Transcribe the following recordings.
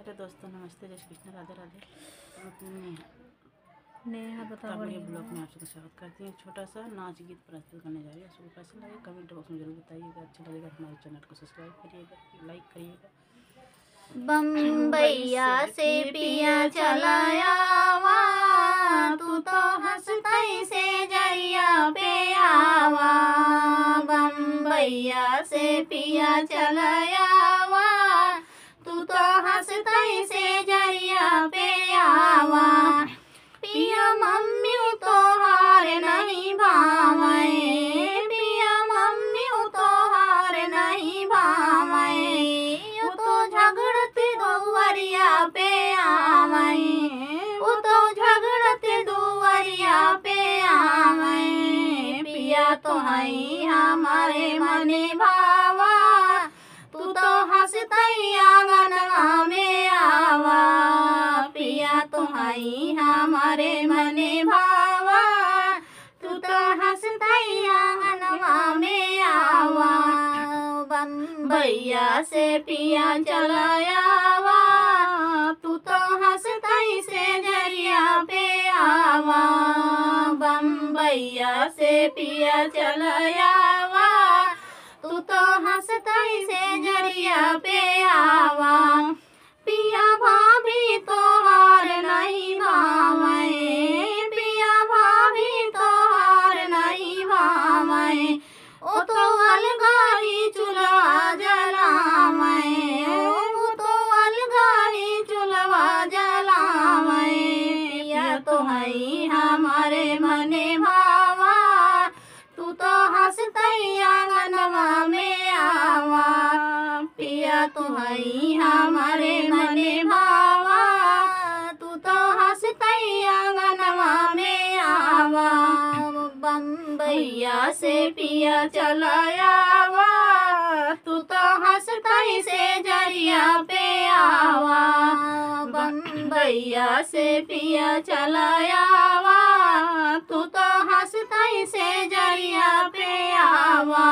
Hello दोस्तों, नमस्ते, जय श्री कृष्ण, राधे राधे। नेहा बता बड़ी ब्लॉग में आप सबका स्वागत करती हैं। छोटा सा नाच गीत प्रस्तुत करने जा रही है। सबको कैसा लगे कमेंट बॉक्स में जरूर बताइएगा। अच्छा लगेगा हमारे चैनल को सब्सक्राइब करिएगा, लाइक करिएगा। बम्बैया से पिया चलाया वा, तू तो हंसतई से जरिया पे आवा। बम्बैया से पिया चलाया वा, तू तो हंसतई से जरिया पे आवा। पिया मम्मी तो हार नहीं भावे, पिया मम्मी तो हार नहीं भावे। तो झगड़ते दुआरिया पे आवे, वो तो झगड़ते दुआरिया पे आवे। पिया तो है हमारे मने भावा, तू तो हंसतई आंगनवा में आवा। पिया तो है हमारे मने भावा, तू तो हंसतई आंगनवा में आवा। बम्बैया से पिया चलाया वा, तू तो हंसतई से जरिया पे आवा। बम्बैया से पिया चलाया वा, तू तो हंसतई से जरिया पे आवा। पिया भाभी तो हार नहीं भावे, पिया भाभी तो हार नहीं भावे। ओ तो अलगाही चुलवा जलावे, ओ तो अलगाही चुलवा जलावे। पिया तो है हमारे मने भावा, तू तो हंसतई आंगनवा में आवा। पिया तो है हमारे मने भावा, तू तो हंसतई आंगनवा में आवा। बम्बैया से पिया चलाया वा, तू तो हंसतई से जरिया पे आवा। बम्बैया से पिया चलाया वा, तू तो हंसतई से जरिया पे आवा।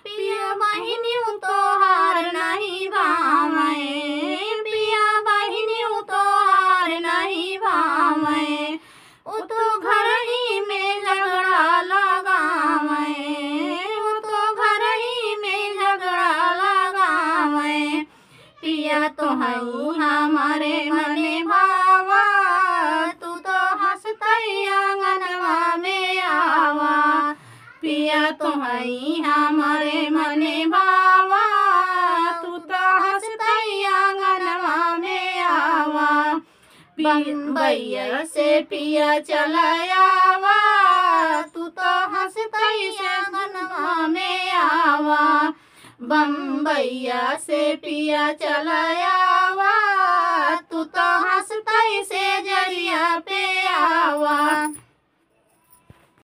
पिया बहिनी तो हार नहीं भावे, पिया बहिनी तो हार नहीं भावे। वो तो घर ही में झगड़ा लगावे, वो तो घर ही में झगड़ा लगावे। पिया तो है हमारे मने भावा, तू तो हंसतई आंगनवा में आवा। पिया तो है हमारे मने भावा, तू तो हंसतई आंगनवा में आवा। बम्बैया से पिया चलाया वा, तू तो हंसतई से आंगनवा में आवा। बम्बैया से पिया चलाया